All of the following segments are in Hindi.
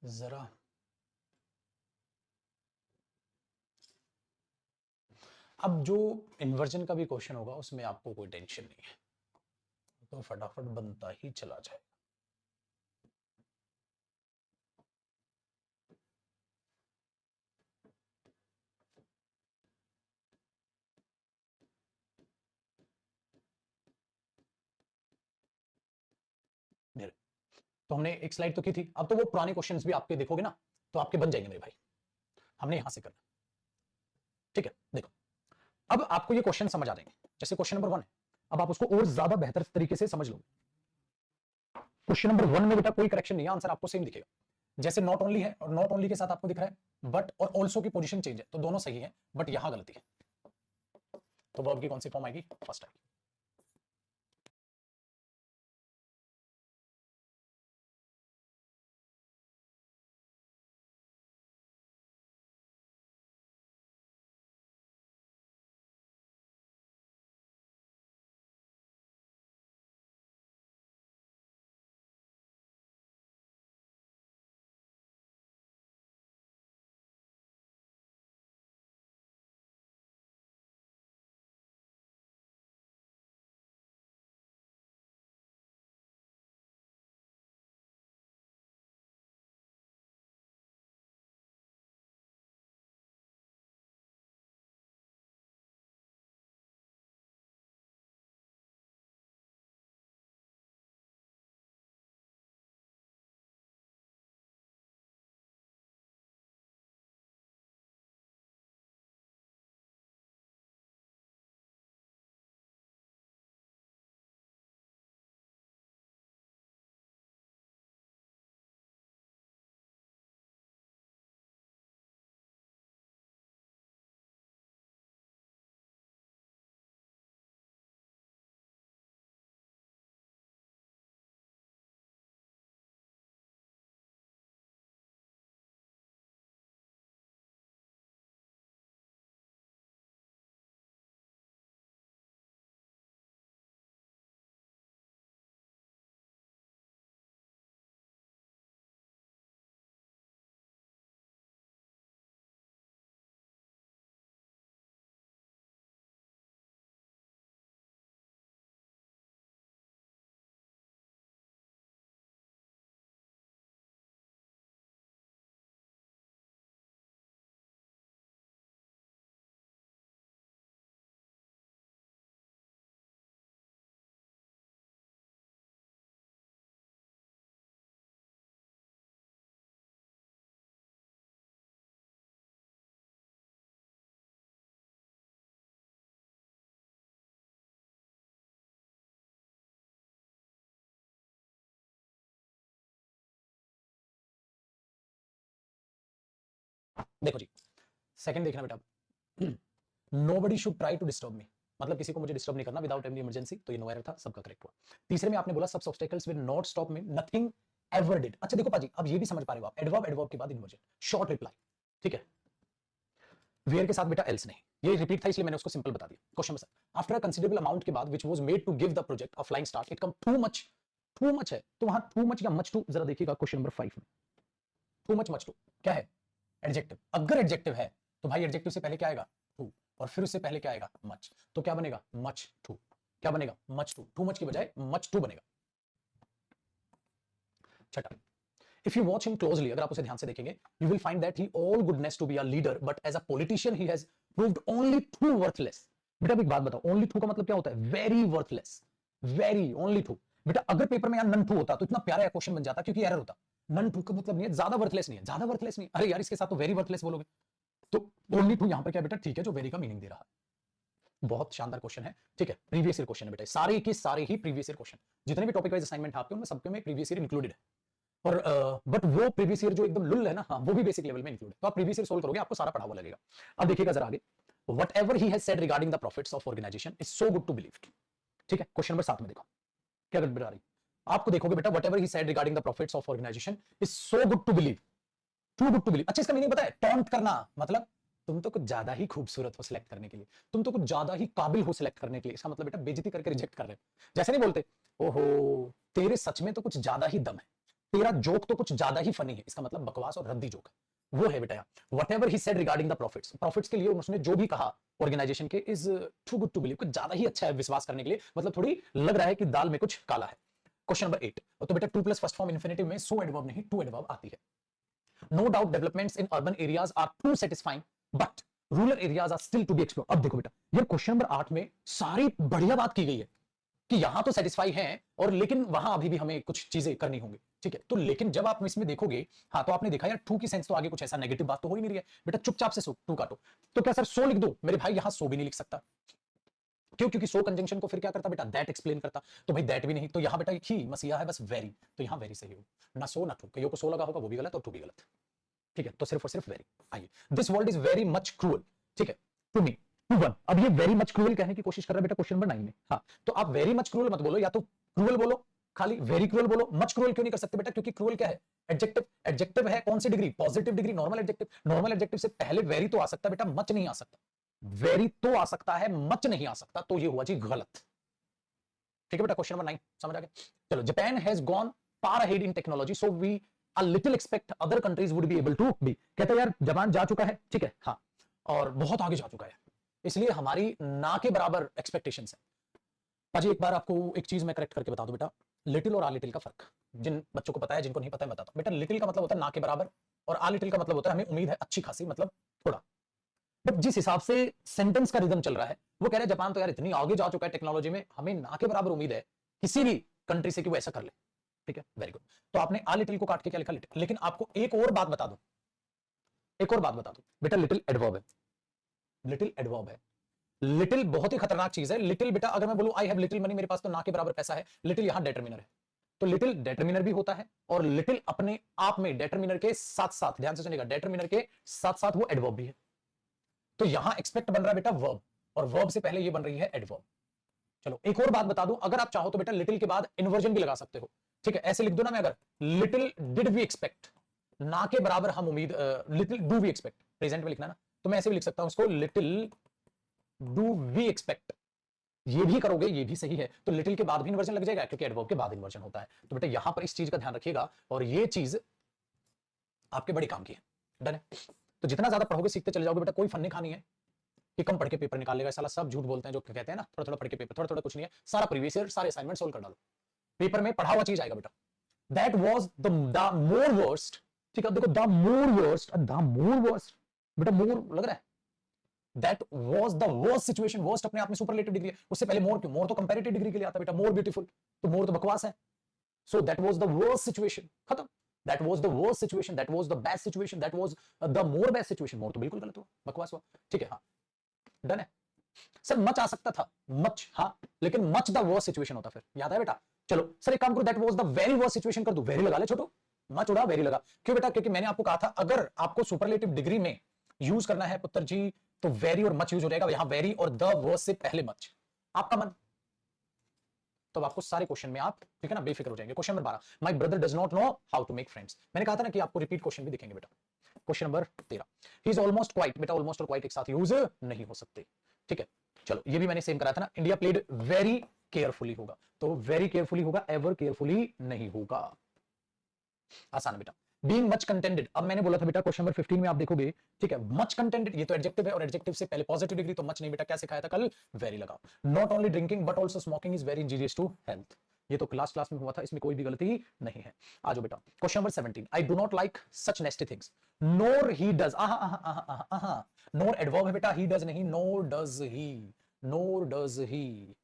जरा अब जो इन्वर्जन का भी क्वेश्चन होगा उसमें आपको कोई टेंशन नहीं है, तो फटाफट बनता ही चला जाए। तो हमने एक स्लाइड तो की थी, अब तो वो पुराने क्वेश्चंस भी आपके देखोगे ना तो आपके बन जाएंगे मेरे भाई। हमने यहां से करना, ठीक है। देखो अब आपको ये क्वेश्चन समझ आ जाएंगे, जैसे क्वेश्चन नंबर 1 है, अब आप उसको और ज्यादा बेहतर तरीके से समझ लो। क्वेश्चन नंबर 1 में बेटा कोई करेक्शन नहीं है, आंसर आपको सेम दिखेगा। जैसे नॉट ओनली है और नॉट ओनली के साथ आपको दिख रहा है बट और ऑल्सो की पोजीशन चेंज है, तो दोनों सही है बट यहां गलती है। तो वर्ब की कौन सी फॉर्म आएगी? फर्स्ट आएगी। देखो जी, सेकंड देखना बेटा, nobody should try to disturb me, मतलब किसी को मुझे डिस्टर्ब नहीं करना विदाउट एनी इमरजेंसी, तो ये नो एरर था, सबका करेक्ट हुआ। तीसरे में आपने बोला सब obstacles will not stop me, nothing ever did. अच्छा देखो पाजी, अब ये भी समझ पा रहे हो आप, एडवर्ब एडवर्ब के बाद इन्वर्जन, शॉर्ट रिप्लाई, ठीक है। वेयर के साथ बेटा एल्स नहीं, ये रिपीट था इसलिए मैंने उसको सिंपल बता दिया। Question number after a considerable amount के बाद which was made to give the project a flying start it come too much है, तो वहां टू मच या मच टू, जरा देखिएगा क्वेश्चन नंबर 5 में, टू मच टू क्या है? एडजेक्टिव। अगर एडजेक्टिव है तो भाई एडजेक्टिव से पहले क्या आएगा? टू, और फिर उससे पहले क्या आएगा? मच, तो क्या बनेगा? Much too. क्या बनेगा? मच टू, टू मच की बजाय मच टू बनेगा। छठा, if you watch him closely, अगर आप उसे ध्यान से देखेंगे, you will find that he all goodness to be a leader, but as a politician he has proved only too worthless। बेटा एक बात बताओ, only two का मतलब क्या होता है? very worthless, very only two। बेटा अगर पेपर में यहाँ none two होता तो इतना प्यारा क्वेश्चन बन जाता, क्योंकि एरर होता। none two का मतलब नहीं है ज्यादा वर्थलेस नहीं है, ज्यादा वर्थलेस नहीं, अरे यार इसके साथ तो वेरी वर्थलेस बोलोगे, तो ओनली टू यहां पर क्या बेटा? ठीक है, जो वेरी का मीनिंग दे रहा है। बहुत शानदार क्वेश्चन है, ठीक है, प्रीवियस ईयर क्वेश्चन है बेटा, सारे के सारे ही प्रीवियस ईयर क्वेश्चन, जितने भी टॉपिक वाइज असाइनमेंट आपके उनमें सबके में प्रीवियस ईयर इंक्लूडेड है। और बट वो प्रीवियस ईयर जो एकदम लुल है ना, हाँ, वो भी बेसिक लेवल में इंक्लूड है, तो आप प्रीवियस ईयर सोल्व करोगे आपको सारा पढ़ा हुआ लगेगा। अब देखिएगा जरा आगे, whatever he has said regarding the profits of organization is so good to believe, ठीक है। क्वेश्चन नंबर 7 में देखो क्या गड़बड़ आ रही, आपको देखोगे बेटा whatever he said regarding the profits of organization is so good to believe, too good to believe। अच्छा इसका मीनिंग पता है? टॉन्ट करना, मतलब तुम तो कुछ ज्यादा ही खूबसूरत हो सिलेक्ट करने के लिए, तुम तो कुछ ज्यादा ही काबिल हो सिलेक्ट करने के लिए, इसका मतलब बेटा बेइज्जती करके रिजेक्ट कर रहे हो। जैसे नहीं बोलते, ओहो तेरे सच में तो कुछ ज्यादा ही दम है, तेरा जोक तो कुछ ज्यादा ही फनी है, इसका मतलब बकवास और रद्दी जोक है, वो है बेटा। Whatever he said regarding the profits, profits के लिए उसने जो भी कहा ऑर्गेनाइजेशन के, is too good to believe, कुछ ज्यादा ही अच्छा है विश्वास करने के लिए, मतलब थोड़ी लग रहा है कि दाल में कुछ काला है। क्वेश्चन नंबर 8, तो बेटा 2 प्लस फर्स्ट फॉर्म इन्फिनेटिव में सो एडवर्ब नहीं टू एडवर्ब आती है। No doubt developments in urban areas are too satisfying but rural areas are still to be explored. अब देखो बेटा, ये क्वेश्चन नंबर 8 में सारी बढ़िया बात की गई है कि यहां तो सेटिस्फाई है, और लेकिन वहां अभी भी हमें कुछ चीजें करनी होंगी, ठीक है। तो लेकिन जब आप इसमें देखोगे, हाँ तो आपने देखा यार टू की सेंस तो आगे कुछ ऐसा नेगेटिव बात तो हो ही नहीं रही है बेटा, चुपचाप से टू काटो। तो क्या सर सो लिख दो? मेरे भाई यहां सो भी नहीं लिख सकता, क्यों? क्योंकि सो कंजंक्शन को फिर क्या करता बेटा, दैट एक्सप्लेन करता, तो भाई दैट भी नहीं, तो यहां बेटा एक ही मसीहा है बस, वेरी, तो यहां वेरी सही हो, ना सो ना टू, कईयों को सो लगा होगा वो भी गलत और टू भी गलत, ठीक है। तो सिर्फ और सिर्फ वेरी। आइए, this world is very much cruel, ठीक है, टू मी, टू वन। अब ये वेरी मच क्रूअल कहने की कोशिश कर रहा है बेटा क्वेश्चन नंबर 9 में। हाँ, तो आप वेरी मच क्रूअल मत बोलो, या तो क्रूअल बोलो, खाली वेरी क्रूअल बोलो। मच क्रूअल क्यों नहीं कर सकते बेटा? क्योंकि क्रूअल क्या है? एडजेक्टिव, एडजेक्टिव है कौन सी degree? Positive degree, normal adjective, normal adjective से पहले वेरी तो आ सकता है बेटा, मच नहीं आ सकता। वेरी तो आ सकता है, मच नहीं आ सकता, तो ये हुआ जी गलत, ठीक है बेटा। क्वेश्चन नंबर 9 समझ आ गया? चलो, Japan has gone far ahead in technology so we a little expect other countries would be able to be। कहता है यार जापान जा चुका है, ठीक है, हाँ, और बहुत आगे जा चुका है, इसलिए हमारी ना के बराबर एक्सपेक्टेशंस है। पाजी एक बार आपको एक चीज मैं करेक्ट करके बता दूं बेटा, लिटिल और आ लिटिल का फर्क जिन बच्चों को पता है, जिनको नहीं पता है बताता हूं बेटा। लिटिल का मतलब होता है ना के बराबर, और आ लिटिल का मतलब होता है हमें उम्मीद है अच्छी खासी, मतलब थोड़ा। बट जिस हिसाब से सेंटेंस का रिदम चल रहा है, वो कह रहे हैं जापान तो यार इतनी आगे जा चुका है टेक्नोलॉजी में, हमें ना के बराबर उम्मीद है किसी भी कंट्री से कि वो ऐसा कर ले, ठीक है, वेरी गुड। तो आपने आ लिटिल को काट के क्या लिखा? लिटिल। लेकिन आपको एक और बात बता दूं, एक और बात बता दूं बेटा, लिटिल एडवर्ब है, लिटिल एडवर्ब है। लिटिल बहुत ही खतरनाक चीज है। लिटिल बेटा अगर मैं बोलूं आई हैव लिटिल मनी, मेरे पास तो ना के बराबर पैसा है, लिटिल यहां डिटरमिनर है, तो लिटिल डिटरमिनर भी होता है, और लिटिल अपने आप में डिटरमिनर के साथ साथ, ध्यान से सुनिएगा, डिटरमिनर के साथ साथ वो एडवर्ब भी है। तो यहां एक्सपेक्ट बन रहा है बेटा वर्ब, और वर्ब से पहले ये बन रही है एडवर्ब। चलो एक और बात बता दूं, अगर आप चाहो तो बेटा लिटिल के बाद इन्वर्जन भी लगा सकते हो, ठीक है। ऐसे लिख दो ना, मैं अगर लिटिल डिड वी एक्सपेक्ट, ना के बराबर हम उम्मीद, little do we expect, present में लिखना ना, तो मैं ऐसे भी लिख सकता हूं इसको, लिटिल डू वी एक्सपेक्ट। ये भी करोगे, ये भी सही है, तो लिटिल के बाद भी इन्वर्जन लग जाएगा, क्योंकि एडवर्ब के बाद इन्वर्जन होता है। तो बेटा यहां पर इस चीज का ध्यान रखिएगा, और ये चीज आपके बड़े काम की है, डन है। तो जितना ज्यादा पढ़ोगे सीखते चले जाओगे बेटा, कोई फन नहीं खानी है कि कम पढ़ के पेपर निकाल लेगा, साला सब झूठ बोलते हैं जो कहते हैं ना थोड़ा थोड़ा पढ़ के पेपर, थोड़ा थोड़ा कुछ नहीं है, सारा प्रीवियस ईयर सारे असाइनमेंट सोल्व कर डालो, पेपर में पढ़ा हुआ चीज आएगा बेटा। That was the more worst, ठीक है। देखो the more worst, the more worst बेटा, मोर लग रहा है, that was the worst situation. Worst अपने आप में सुपरलेटिव डिग्री है, उससे पहले मोर क्यों? मोर तो कंपैरेटिव डिग्री के लिए आता है बेटा, मोर ब्यूटीफुल, तो मोर तो बकवास है। So that was the worst situation, खत्म। That was the worst situation, that was the best situation, that was the more best situation. More तो बिल्कुल गलत हुआ, बकवास हुआ, ठीक है, हाँ, डन है। सर मच आ सकता था, मच, हाँ, लेकिन मच द वर्स्ट सिचुएशन होता फिर, याद है बेटा? चलो सर एक काम करो, that was the very worst situation कर दो, वेरी लगा ले छोटू, मच उड़ा वेरी लगा, क्यों बेटा? क्योंकि मैंने आपको कहा था अगर आपको सुपरलेटिव डिग्री में यूज करना है पुत्र जी, तो वेरी और मच यूज हो जाएगा, यहां वेरी और द वर्स्ट से पहले मच, आपका मन। तो आपको सारे क्वेश्चन में आप, ठीक है ना, बेफिक्र हो जाएंगे। Question number 12, my brother does not know how to make friends. मैंने कहा था ना कि आपको रिपीट क्वेश्चन भी दिखेंगे बेटा। Question number 13, he is almost quite, बेटा ऑलमोस्ट और क्वाइट एक साथ यूज नहीं हो सकते, ठीक है। चलो ये भी मैंने सेम कराया था ना, इंडिया प्लेड वेरी केयरफुली होगा, तो वेरी केयरफुली होगा, एवर केयरफुली नहीं होगा, आसान बेटा। बीइंग मच कंटेंटेड, अब मैंने बोला था बेटा क्वेश्चन नंबर 15 में आप देखोगे, ठीक है, मच कंटेंटेड ये तो एडजेक्टिव है, और एडजेक्टिव से पहले पॉजिटिव डिग्री, तो मच नहीं बेटा, क्या सिखाया था कल? वेरी लगाओ। Not only drinking but also smoking is very injurious to health, ये तो क्लास में हुआ था, इसमें कोई भी गलती नहीं है। आ जाओ बेटा question number 17, I do not like such नेस्टी things, NOR he does, NOR adverb है बेटा, ही डज नहीं, नोर does he, NOR does he,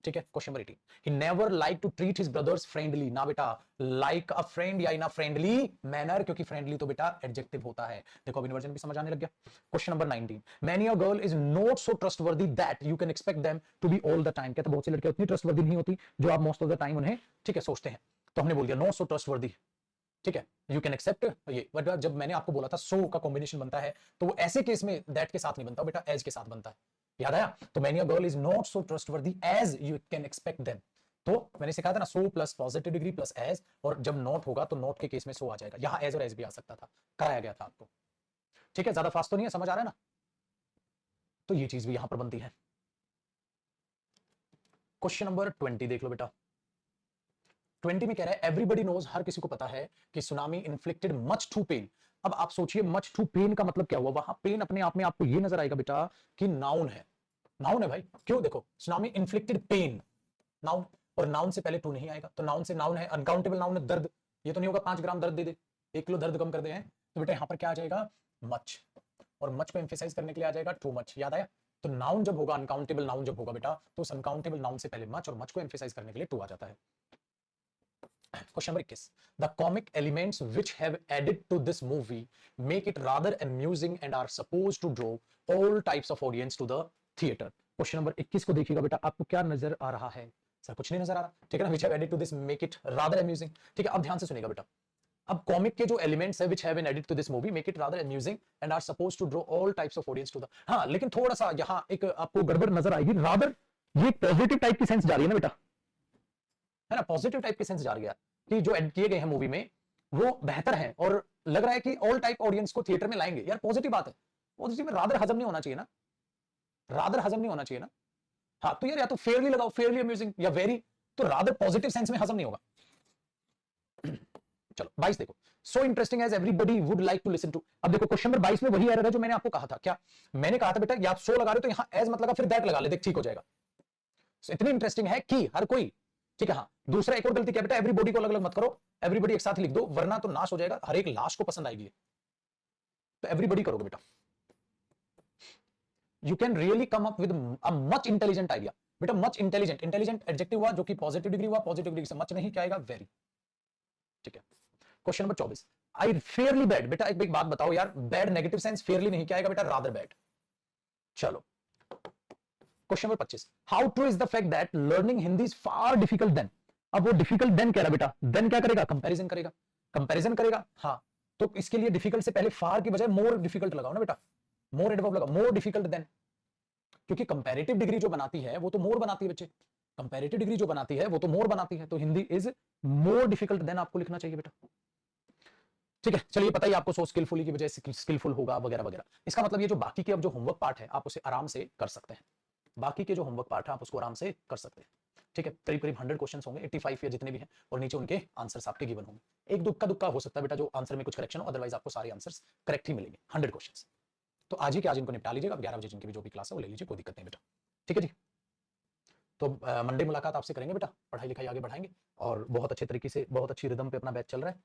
ठीक है। Question number 18, he never like to treat his brothers friendly, ना बेटा like a friend या इन a friendly manner, क्योंकि friendly तो बेटा एडजेक्टिव होता है। देखो अब इन्वर्जन भी समझ आने लग गया। Question number 19, many a girl is not so trustworthy that you can expect them to be all the time, कहता बहुत सी लड़कियां उतनी ट्रस्टवर्दी नहीं होती जो आप मोस्ट ऑफ द टाइम उन्हें, ठीक है, सोचते हैं। तो हमने बोल दिया नॉट सो ट्रस्टवर्दी, ठीक है, यू कैन एक्सेप्ट ये। बट जब मैंने आपको बोला था सो का कॉम्बिनेशन बनता है, तो वो ऐसे केस में दैट के साथ नहीं बनता बेटा, एज के साथ बनता है, याद आया? तो many a girl is not so trustworthy as you can expect them, तो मैंने सिखाया था ना so plus positive degree plus as, और जब नॉट होगा तो नॉट के केस में सो आ जाएगा, यहां एज और एज भी आ सकता था, कराया गया था आपको, ठीक है। ज्यादा फास्ट तो नहीं है, समझ आ रहा है ना? तो ये चीज भी यहां पर बनती है। क्वेश्चन नंबर 20 देख लो बेटा, 20 में कह रहा है एवरीबडी नोज, हर किसी को पता है कि tsunami inflicted much too pain. अब आप सोचिए मच टू पेन का मतलब क्या हुआ, वहां पेन अपने आप में आपको ये नजर आएगा बेटा कि नाउन है, नाउन है भाई। क्यों, देखो सुनामी इन्फ्लिक्टेड पेन, नाउन, और नाउन से पहले टू नहीं आएगा, तो नाउन से नाउन है, अनकाउंटेबल नाउन है, दर्द, ये तो नहीं होगा 5 ग्राम दर्द दे दे, 1 किलो दर्द कम कर दे हैं, तो बेटा यहां पर क्या आ जाएगा मच, और मच को एम्फेसाइज करने के लिए आ जाएगा टू मच, याद आया। तो नाउन जब होगा, अनकाउंटेबल नाउन जब होगा बेटा, तो उस अनकाउंटेबल नाउन से पहले मच, और मच को एम्फेसाइज करने के लिए टू आ जाता है। Question number 21, the comic elements which have added to this movie make it rather amusing and are supposed to draw all types of audience to the theatre. Question number 21 को देखिएगा बेटा, आपको क्या नजर आ रहा है, सर कुछ नहीं नजर आ रहा, ठीक है ना, which have added to this make it rather amusing, ठीक है। अब ध्यान से सुनिएगा बेटा, अब कॉमिक के जो एलिमेंट्स है which have been added to this movie make it rather amusing and are supposed to draw all types of audience to the, हाँ लेकिन थोड़ा सा यहां एक आपको गड़बड़ नजर आएगी, रादर ये पॉजिटिव टाइप की सेंस जा रही है ना बेटा, है ना, पॉजिटिव टाइप की सेंस जा रही है कि जो एड किए गए हैं मूवी में वो बेहतर है, और लग रहा है कि ऑल टाइप ऑडियंस को थिएटर में लाएंगे, यार पॉजिटिव बात है, पॉजिटिव में रादर हजम नहीं होना चाहिए ना, रादर हजम नहीं होना चाहिए ना, हाँ तो यार या तो फेयरली लगाओ, फेयरली अम्यूजिंग, या वेरी, तो रादर पॉजिटिव सेंस में हजम नहीं होगा। चलो 22 देखो, so interesting as everybody would like to listen to. अब देखो क्वेश्चन नंबर 22 में वही एरर है जो मैंने आपको कहा था, क्या मैंने कहा था बेटा, या सो लगा रहे हो तो यहां एज मत लगा, फिर दैट लगा ले, देख ठीक हो जाएगा। so, इतनी इंटरेस्टिंग है कि हर कोई, ठीक है। हाँ दूसरा एक और गलती क्या बेटा, एवरीबॉडी को अलग अलग मत करो, एवरीबडी एक साथ लिख दो, वरना तो नाश हो जाएगा, हर एक लाश को पसंद आएगी, तो एवरीबडी करोगे बेटा। You can really come up with a much intelligent idea, बेटा मच इंटेलिजेंट, इंटेलिजेंट एडजेक्टिव हुआ जो कि पॉजिटिव डिग्री हुआ, पॉजिटिव डिग्री से मच नहीं क्या आएगा, वेरी, ठीक है। क्वेश्चन नंबर 24, आई फेयरली बैड, बेटा एक बात बताओ यार, बैड नेगेटिव सेंस, फेयरली नहीं क्या आएगा बेटा, रादर बैड। चलो question number 25, how true is the fact that learning Hindi is far difficult than. अब वो डिफिकल्ट देन कह रहा बेटा, देन क्या करेगा, कंपैरिजन करेगा, कंपैरिजन करेगा, हाँ तो इसके लिए डिफिकल्ट से पहले फार की बजाय मोर डिफिकल्ट लगाओ ना बेटा, मोर एडवर्ब लगाओ, मोर डिफिकल्ट देन, क्योंकि कंपैरेटिव डिग्री जो बनाती है वो तो मोर बनाती है बच्चे, कंपैरेटिव डिग्री जो बनाती है वो तो मोर बनाती है, तो Hindi is more difficult than आपको लिखना चाहिए बेटा, ठीक है। चलिए पता ही आपको, सो स्किलफुली की वजह से स्किलफुल होगा वगैरह वगैरह, इसका मतलब ये जो बाकी के अब जो होमवर्क पार्ट है आप उसे आराम से कर सकते हैं, बाकी के जो होमवर्क पार्ट है आप उसको आराम से कर सकते हैं, ठीक है। करीब करीब 100 क्वेश्चंस होंगे, 85 या जितने भी हैं, और नीचे उनके आंसर्स आपके गिवन होंगे, एक दुक्का दुक्का हो सकता है बेटा जो आंसर में कुछ करेक्शन हो, अदरवाइज आपको सारे आंसर्स करेक्ट ही मिलेंगे, 100 क्वेश्चंस। तो आज ही के आज इनको निपटा लीजिएगा, 11 बजे जिनकी भी जो भी क्लास है वो ले लीजिए, कोई दिक्कत नहीं बेटा, ठीक है जी। तो मंडे मुलाकात आपसे करेंगे बेटा, पढ़ाई लिखाई आगे बढ़ाएंगे, और बहुत अच्छे तरीके से, बहुत अच्छी रिदम पे अपना बैच चल रहा है,